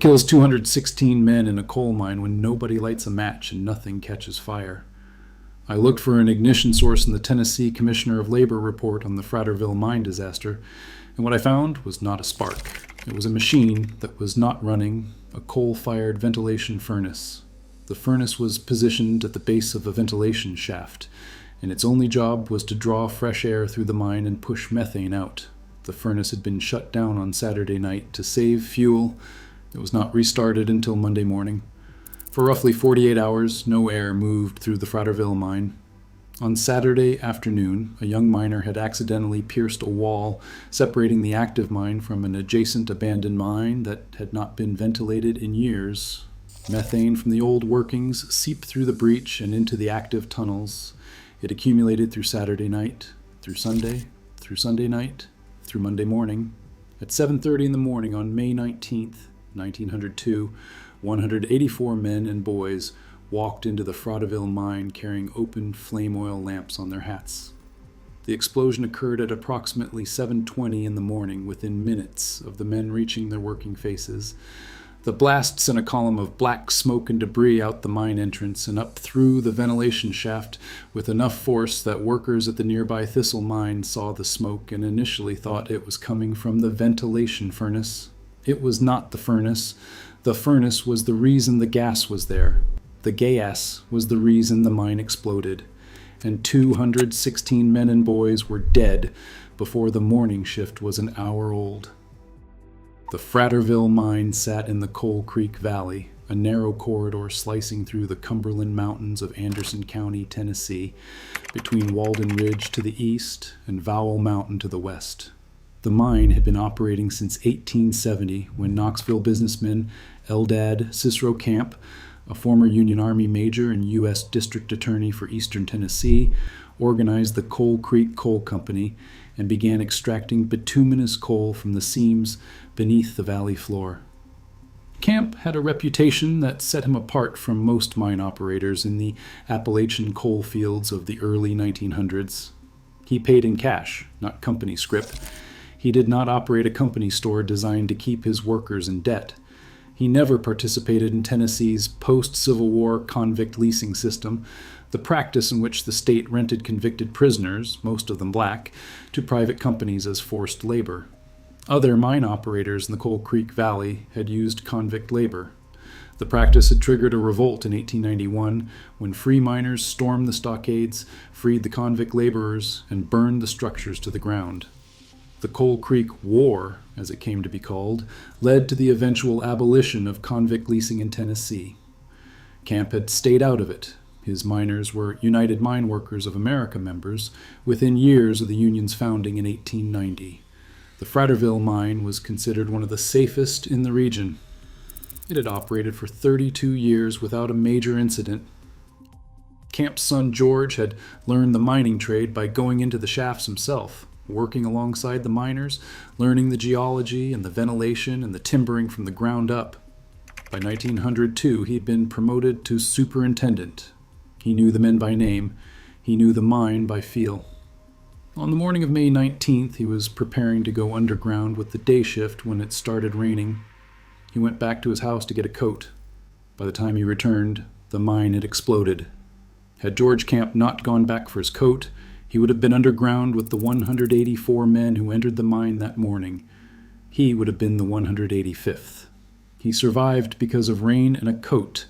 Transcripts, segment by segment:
What kills 216 men in a coal mine when nobody lights a match and nothing catches fire? I looked for an ignition source in the Tennessee Commissioner of Labor report on the Fraterville Mine disaster, and what I found was not a spark. It was a machine that was not running, a coal-fired ventilation furnace. The furnace was positioned at the base of a ventilation shaft, and its only job was to draw fresh air through the mine and push methane out. The furnace had been shut down on Saturday night to save fuel. It was not restarted until Monday morning. For roughly 48 hours, no air moved through the Fraterville mine. On Saturday afternoon, a young miner had accidentally pierced a wall separating the active mine from an adjacent abandoned mine that had not been ventilated in years. Methane from the old workings seeped through the breach and into the active tunnels. It accumulated through Saturday night, through Sunday night, through Monday morning. At 7:30 in the morning on May 19th, 1902, 184 men and boys walked into the Fraterville mine carrying open flame oil lamps on their hats. The explosion occurred at approximately 7:20 in the morning, within minutes of the men reaching their working faces. The blast sent a column of black smoke and debris out the mine entrance and up through the ventilation shaft with enough force that workers at the nearby Thistle mine saw the smoke and initially thought it was coming from the ventilation furnace. It was not the furnace. The furnace was the reason the gas was there. The gas was the reason the mine exploded. And 216 men and boys were dead before the morning shift was an hour old. The Fraterville mine sat in the Coal Creek Valley, a narrow corridor slicing through the Cumberland Mountains of Anderson County, Tennessee, between Walden Ridge to the east and Vowell Mountain to the west. The mine had been operating since 1870 when Knoxville businessman Eldad Cicero Camp, a former Union Army major and U.S. District Attorney for Eastern Tennessee, organized the Coal Creek Coal Company and began extracting bituminous coal from the seams beneath the valley floor. Camp had a reputation that set him apart from most mine operators in the Appalachian coal fields of the early 1900s. He paid in cash, not company scrip. He did not operate a company store designed to keep his workers in debt. He never participated in Tennessee's post-Civil War convict leasing system, the practice in which the state rented convicted prisoners, most of them black, to private companies as forced labor. Other mine operators in the Coal Creek Valley had used convict labor. The practice had triggered a revolt in 1891 when free miners stormed the stockades, freed the convict laborers, and burned the structures to the ground. The Coal Creek War, as it came to be called, led to the eventual abolition of convict leasing in Tennessee. Camp had stayed out of it. His miners were United Mine Workers of America members within years of the union's founding in 1890. The Fraterville mine was considered one of the safest in the region. It had operated for 32 years without a major incident. Camp's son George had learned the mining trade by going into the shafts himself, working alongside the miners, learning the geology and the ventilation and the timbering from the ground up. By 1902, he had been promoted to superintendent. He knew the men by name. He knew the mine by feel. On the morning of May 19th, he was preparing to go underground with the day shift when it started raining. He went back to his house to get a coat. By the time he returned, the mine had exploded. Had George Camp not gone back for his coat, he would have been underground with the 184 men who entered the mine that morning. He would have been the 185th. He survived because of rain and a coat.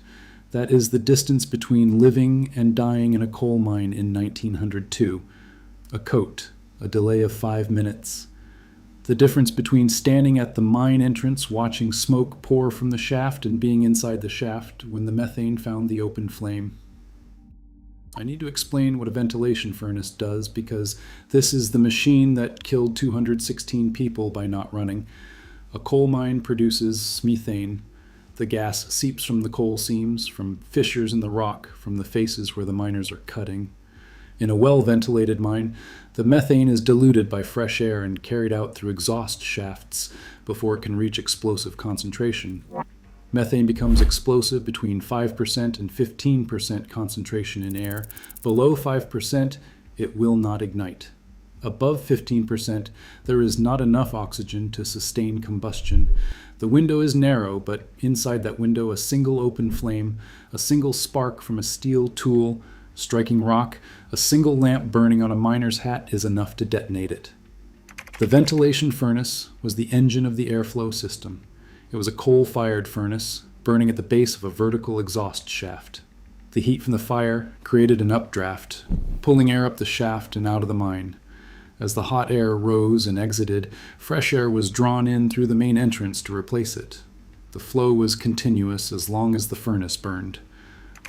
That is the distance between living and dying in a coal mine in 1902. A coat, a delay of 5 minutes. The difference between standing at the mine entrance watching smoke pour from the shaft and being inside the shaft when the methane found the open flame. I need to explain what a ventilation furnace does because this is the machine that killed 216 people by not running. A coal mine produces methane. The gas seeps from the coal seams, from fissures in the rock, from the faces where the miners are cutting. In a well-ventilated mine, the methane is diluted by fresh air and carried out through exhaust shafts before it can reach explosive concentration. Methane becomes explosive between 5% and 15% concentration in air. Below 5%, it will not ignite. Above 15%, there is not enough oxygen to sustain combustion. The window is narrow, but inside that window a single open flame, a single spark from a steel tool striking rock, a single lamp burning on a miner's hat is enough to detonate it. The ventilation furnace was the engine of the airflow system. It was a coal-fired furnace, burning at the base of a vertical exhaust shaft. The heat from the fire created an updraft, pulling air up the shaft and out of the mine. As the hot air rose and exited, fresh air was drawn in through the main entrance to replace it. The flow was continuous as long as the furnace burned.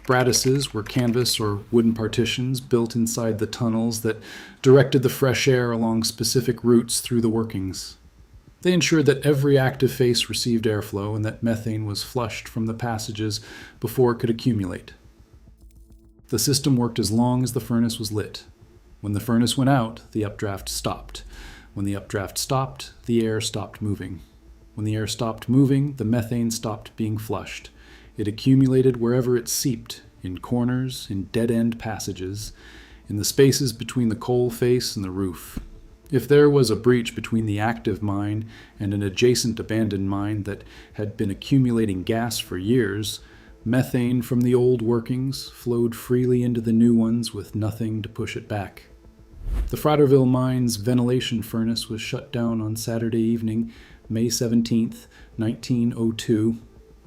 Brattices were canvas or wooden partitions built inside the tunnels that directed the fresh air along specific routes through the workings. They ensured that every active face received airflow and that methane was flushed from the passages before it could accumulate. The system worked as long as the furnace was lit. When the furnace went out, the updraft stopped. When the updraft stopped, the air stopped moving. When the air stopped moving, the methane stopped being flushed. It accumulated wherever it seeped, in corners, in dead-end passages, in the spaces between the coal face and the roof. If there was a breach between the active mine and an adjacent abandoned mine that had been accumulating gas for years, methane from the old workings flowed freely into the new ones with nothing to push it back. The Fraterville Mine's ventilation furnace was shut down on Saturday evening, May 17, 1902.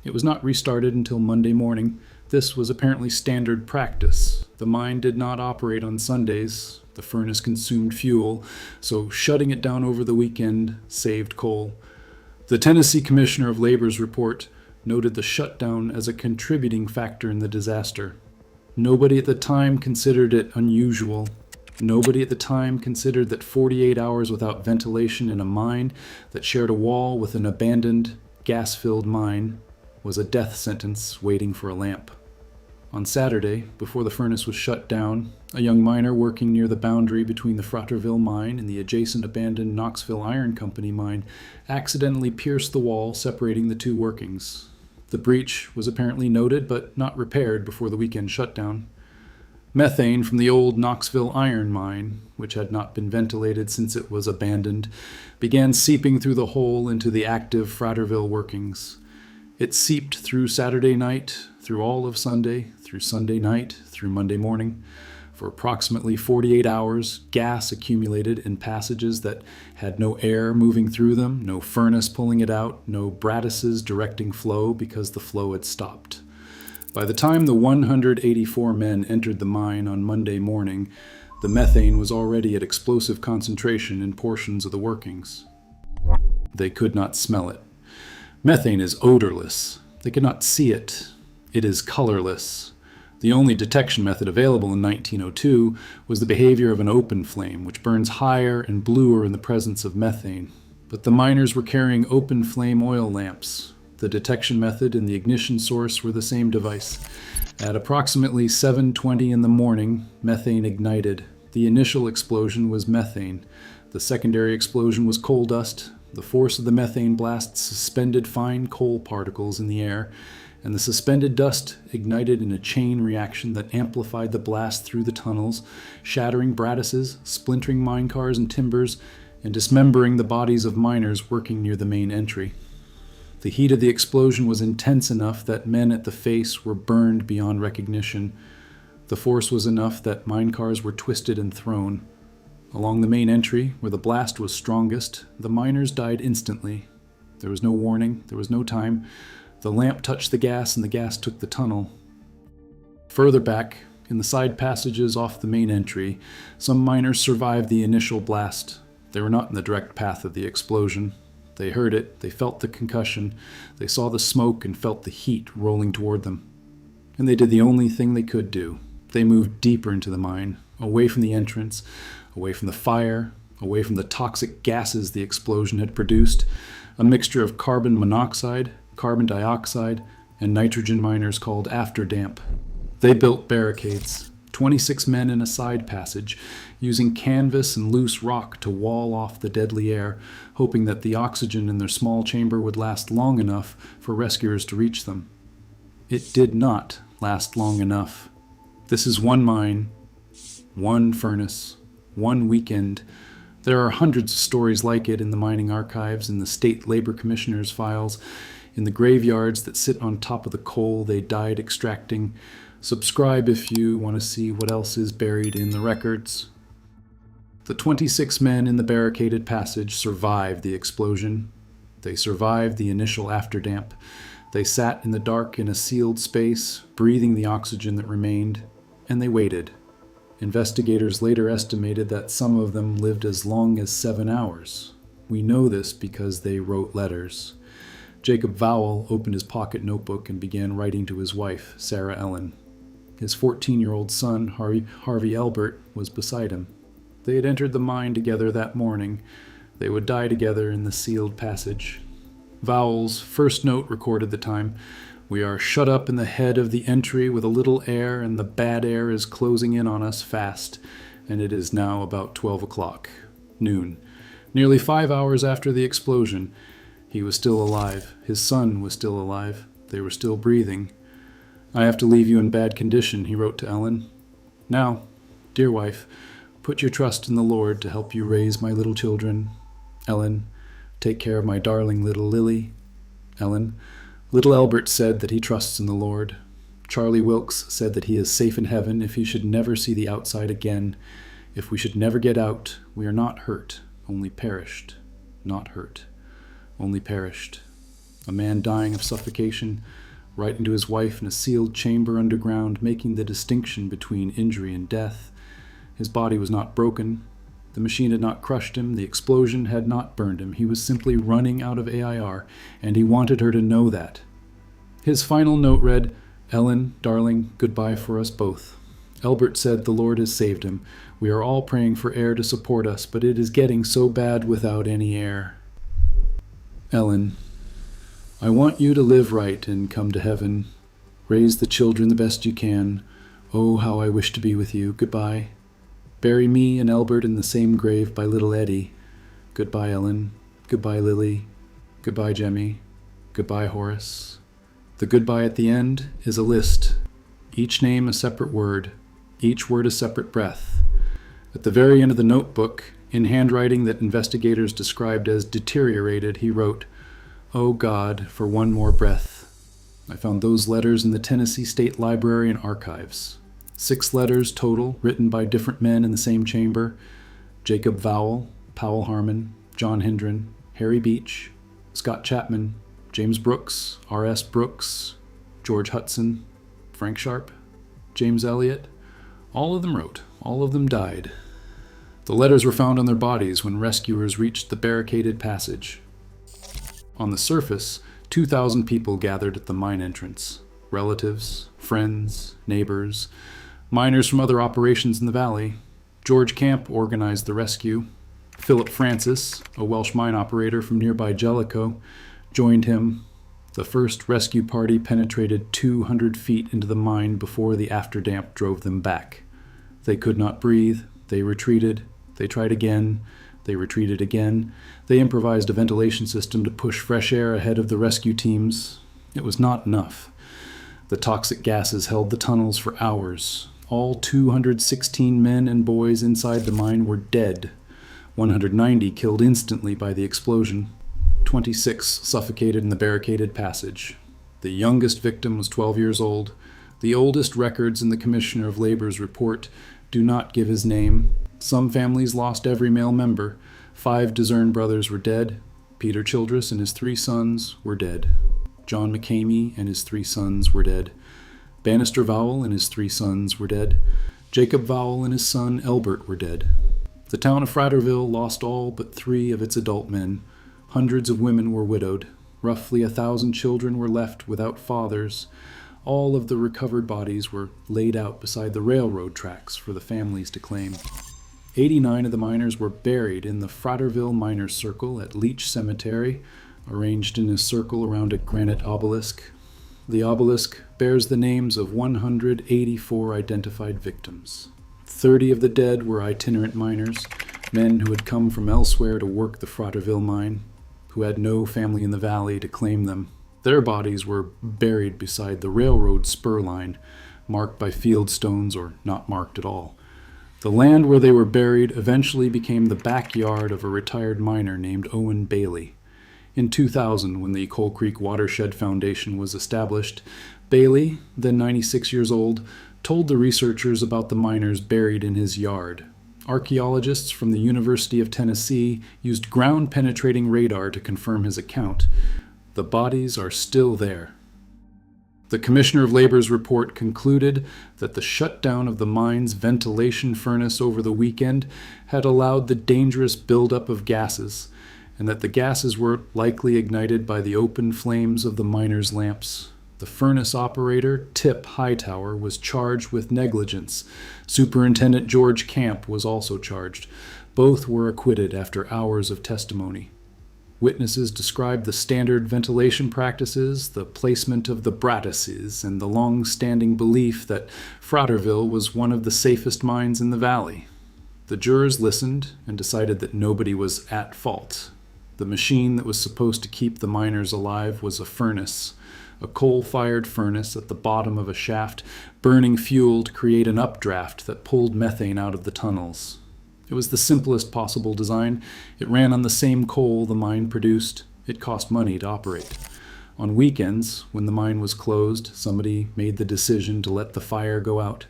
It was not restarted until Monday morning. This was apparently standard practice. The mine did not operate on Sundays. The furnace consumed fuel, so shutting it down over the weekend saved coal. The Tennessee Commissioner of Labor's report noted the shutdown as a contributing factor in the disaster. Nobody at the time considered it unusual. Nobody at the time considered that 48 hours without ventilation in a mine that shared a wall with an abandoned, gas-filled mine was a death sentence waiting for a lamp. On Saturday, before the furnace was shut down, a young miner working near the boundary between the Fraterville Mine and the adjacent abandoned Knoxville Iron Company mine accidentally pierced the wall separating the two workings. The breach was apparently noted but not repaired before the weekend shutdown. Methane from the old Knoxville iron mine, which had not been ventilated since it was abandoned, began seeping through the hole into the active Fraterville workings. It seeped through Saturday night, through all of Sunday, through Sunday night, through Monday morning. For approximately 48 hours, gas accumulated in passages that had no air moving through them, no furnace pulling it out, no brattices directing flow because the flow had stopped. By the time the 184 men entered the mine on Monday morning, the methane was already at explosive concentration in portions of the workings. They could not smell it. Methane is odorless. They could not see it. It is colorless. The only detection method available in 1902 was the behavior of an open flame, which burns higher and bluer in the presence of methane. But the miners were carrying open flame oil lamps. The detection method and the ignition source were the same device. At approximately 7:20 in the morning, methane ignited. The initial explosion was methane. The secondary explosion was coal dust. The force of the methane blast suspended fine coal particles in the air, and the suspended dust ignited in a chain reaction that amplified the blast through the tunnels, shattering brattices, splintering mine cars and timbers, and dismembering the bodies of miners working near the main entry. The heat of the explosion was intense enough that men at the face were burned beyond recognition. The force was enough that mine cars were twisted and thrown. Along the main entry, where the blast was strongest, the miners died instantly. There was no warning, there was no time. The lamp touched the gas and the gas took the tunnel. Further back, in the side passages off the main entry, some miners survived the initial blast. They were not in the direct path of the explosion. They heard it, they felt the concussion, they saw the smoke and felt the heat rolling toward them. And they did the only thing they could do. They moved deeper into the mine, away from the entrance, away from the fire, away from the toxic gases the explosion had produced, a mixture of carbon monoxide, carbon dioxide, and nitrogen miners called afterdamp. They built barricades, 26 men in a side passage, using canvas and loose rock to wall off the deadly air, hoping that the oxygen in their small chamber would last long enough for rescuers to reach them. It did not last long enough. This is one mine, one furnace, one weekend, There are hundreds of stories like it in the mining archives, in the state labor commissioner's files, in the graveyards that sit on top of the coal they died extracting. Subscribe if you want to see what else is buried in the records. The 26 men in the barricaded passage survived the explosion. They survived the initial afterdamp. They sat in the dark in a sealed space, breathing the oxygen that remained, and they waited. Investigators later estimated that some of them lived as long as 7 hours. We know this because they wrote letters. Jacob Vowell opened his pocket notebook and began writing to his wife, Sarah Ellen. His 14-year-old son, Harvey Elbert, was beside him. They had entered the mine together that morning. They would die together in the sealed passage. Vowell's first note recorded the time. We are shut up in the head of the entry with a little air, and the bad air is closing in on us fast, and it is now about 12 o'clock, noon. Nearly 5 hours after the explosion, he was still alive. His son was still alive. They were still breathing. I have to leave you in bad condition, he wrote to Ellen. Now, dear wife, put your trust in the Lord to help you raise my little children. Ellen, take care of my darling little Lily. Ellen, little Elbert said that he trusts in the Lord. Charlie Wilkes said that he is safe in heaven if he should never see the outside again. If we should never get out, we are not hurt, only perished. Not hurt, only perished. A man dying of suffocation, writing to his wife in a sealed chamber underground, making the distinction between injury and death. His body was not broken. The machine had not crushed him. The explosion had not burned him. He was simply running out of AIR, and he wanted her to know that. His final note read, Ellen, darling, goodbye for us both. Elbert said the Lord has saved him. We are all praying for air to support us, but it is getting so bad without any air. Ellen, I want you to live right and come to heaven. Raise the children the best you can. Oh, how I wish to be with you. Goodbye. Bury me and Elbert in the same grave by little Eddie. Goodbye, Ellen. Goodbye, Lily. Goodbye, Jemmy. Goodbye, Horace. The goodbye at the end is a list. Each name a separate word. Each word a separate breath. At the very end of the notebook, in handwriting that investigators described as deteriorated, he wrote, Oh God, for one more breath. I found those letters in the Tennessee State Library and Archives. 6 letters total, written by different men in the same chamber. Jacob Vowell, Powell Harmon, John Hendren, Harry Beach, Scott Chapman, James Brooks, R.S. Brooks, George Hudson, Frank Sharp, James Elliott. All of them wrote. All of them died. The letters were found on their bodies when rescuers reached the barricaded passage. On the surface, 2,000 people gathered at the mine entrance. Relatives, friends, neighbors, miners from other operations in the valley. George Camp organized the rescue. Philip Francis, a Welsh mine operator from nearby Jellicoe, joined him. The first rescue party penetrated 200 feet into the mine before the afterdamp drove them back. They could not breathe. They retreated. They tried again. They retreated again. They improvised a ventilation system to push fresh air ahead of the rescue teams. It was not enough. The toxic gases held the tunnels for hours. All 216 men and boys inside the mine were dead. 190 killed instantly by the explosion. 26 suffocated in the barricaded passage. The youngest victim was 12 years old. The oldest records in the Commissioner of Labor's report do not give his name. Some families lost every male member. 5 Discern brothers were dead. Peter Childress and his 3 sons were dead. John McCamey and his 3 sons were dead. Bannister Vowell and his 3 sons were dead. Jacob Vowell and his son Elbert were dead. The town of Fraterville lost all but 3 of its adult men. Hundreds of women were widowed. Roughly 1,000 children were left without fathers. All of the recovered bodies were laid out beside the railroad tracks for the families to claim. 89 of the miners were buried in the Fraterville Miners' Circle at Leach Cemetery, arranged in a circle around a granite obelisk. The obelisk bears the names of 184 identified victims. 30 of the dead were itinerant miners, men who had come from elsewhere to work the Fraterville mine, who had no family in the valley to claim them. Their bodies were buried beside the railroad spur line, marked by field stones or not marked at all. The land where they were buried eventually became the backyard of a retired miner named Owen Bailey. In 2000, when the Coal Creek Watershed Foundation was established, Bailey, then 96 years old, told the researchers about the miners buried in his yard. Archaeologists from the University of Tennessee used ground-penetrating radar to confirm his account. The bodies are still there. The Commissioner of Labor's report concluded that the shutdown of the mine's ventilation furnace over the weekend had allowed the dangerous buildup of gases, and that the gases were likely ignited by the open flames of the miners' lamps. The furnace operator, Tip Hightower, was charged with negligence. Superintendent George Camp was also charged. Both were acquitted after hours of testimony. Witnesses described the standard ventilation practices, the placement of the brattices, and the long-standing belief that Fraterville was one of the safest mines in the valley. The jurors listened and decided that nobody was at fault. The machine that was supposed to keep the miners alive was a furnace, a coal-fired furnace at the bottom of a shaft, burning fuel to create an updraft that pulled methane out of the tunnels. It was the simplest possible design. It ran on the same coal the mine produced. It cost money to operate. On weekends, when the mine was closed, somebody made the decision to let the fire go out.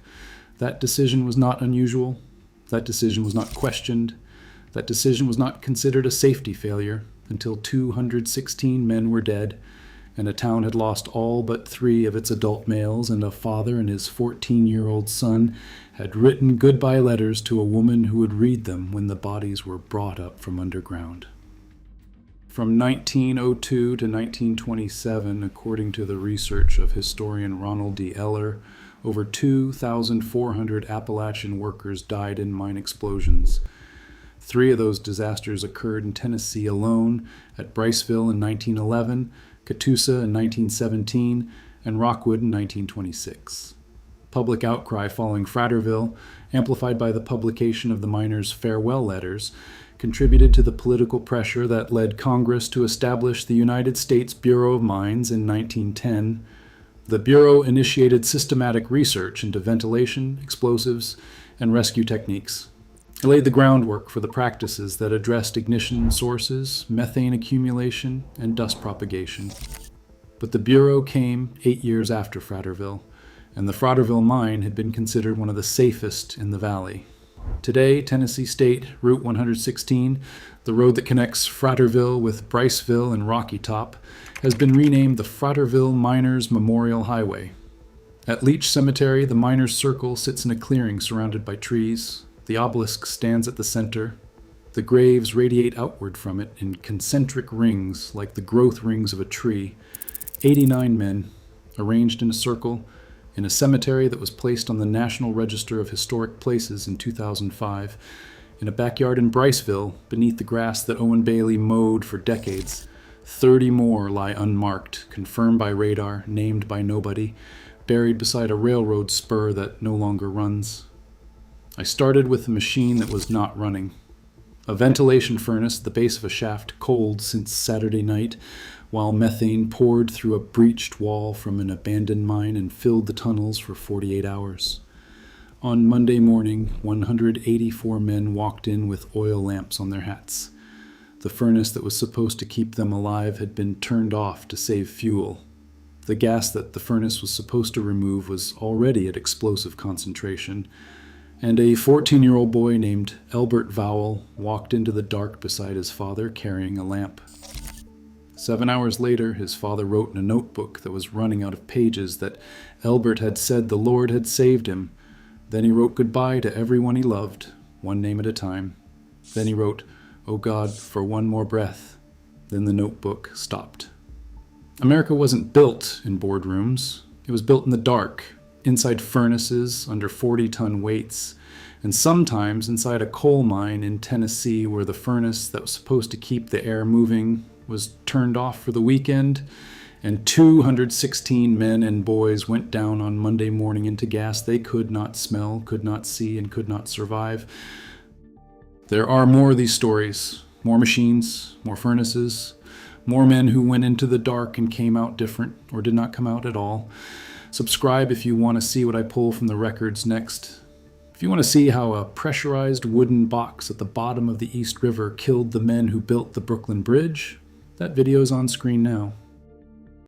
That decision was not unusual. That decision was not questioned. That decision was not considered a safety failure until 216 men were dead, and a town had lost all but 3 of its adult males, and a father and his 14-year-old son had written goodbye letters to a woman who would read them when the bodies were brought up from underground. From 1902 to 1927, according to the research of historian Ronald D. Eller, over 2,400 Appalachian workers died in mine explosions. 3 of those disasters occurred in Tennessee alone, at Briceville in 1911, Catoosa in 1917, and Rockwood in 1926. Public outcry following Fraterville, amplified by the publication of the miners' farewell letters, contributed to the political pressure that led Congress to establish the United States Bureau of Mines in 1910. The Bureau initiated systematic research into ventilation, explosives, and rescue techniques. It laid the groundwork for the practices that addressed ignition sources, methane accumulation, and dust propagation. But the Bureau came 8 years after Fraterville, and the Fraterville Mine had been considered one of the safest in the valley. Today, Tennessee State Route 116, the road that connects Fraterville with Briceville and Rocky Top, has been renamed the Fraterville Miners Memorial Highway. At Leach Cemetery, the Miners' Circle sits in a clearing surrounded by trees. The obelisk stands at the center. The graves radiate outward from it in concentric rings like the growth rings of a tree. 89 men, arranged in a circle, in a cemetery that was placed on the National Register of Historic Places in 2005, in a backyard in Briceville, beneath the grass that Owen Bailey mowed for decades. 30 more lie unmarked, confirmed by radar, named by nobody, buried beside a railroad spur that no longer runs. I started with a machine that was not running. A ventilation furnace at the base of a shaft, cold since Saturday night, while methane poured through a breached wall from an abandoned mine and filled the tunnels for 48 hours. On Monday morning, 184 men walked in with oil lamps on their hats. The furnace that was supposed to keep them alive had been turned off to save fuel. The gas that the furnace was supposed to remove was already at explosive concentration, and a 14-year-old boy named Elbert Vowell walked into the dark beside his father carrying a lamp. 7 hours later, his father wrote in a notebook that was running out of pages that Elbert had said the Lord had saved him. Then he wrote goodbye to everyone he loved, one name at a time. Then he wrote, "Oh God, for one more breath." Then the notebook stopped. America wasn't built in boardrooms. It was built in the dark, inside furnaces under 40-ton weights, and sometimes inside a coal mine in Tennessee where the furnace that was supposed to keep the air moving was turned off for the weekend, and 216 men and boys went down on Monday morning into gas they could not smell, could not see, and could not survive. There are more of these stories, more machines, more furnaces, more men who went into the dark and came out different, or did not come out at all. Subscribe if you want to see what I pull from the records next. If you want to see how a pressurized wooden box at the bottom of the East River killed the men who built the Brooklyn Bridge, that video is on screen now.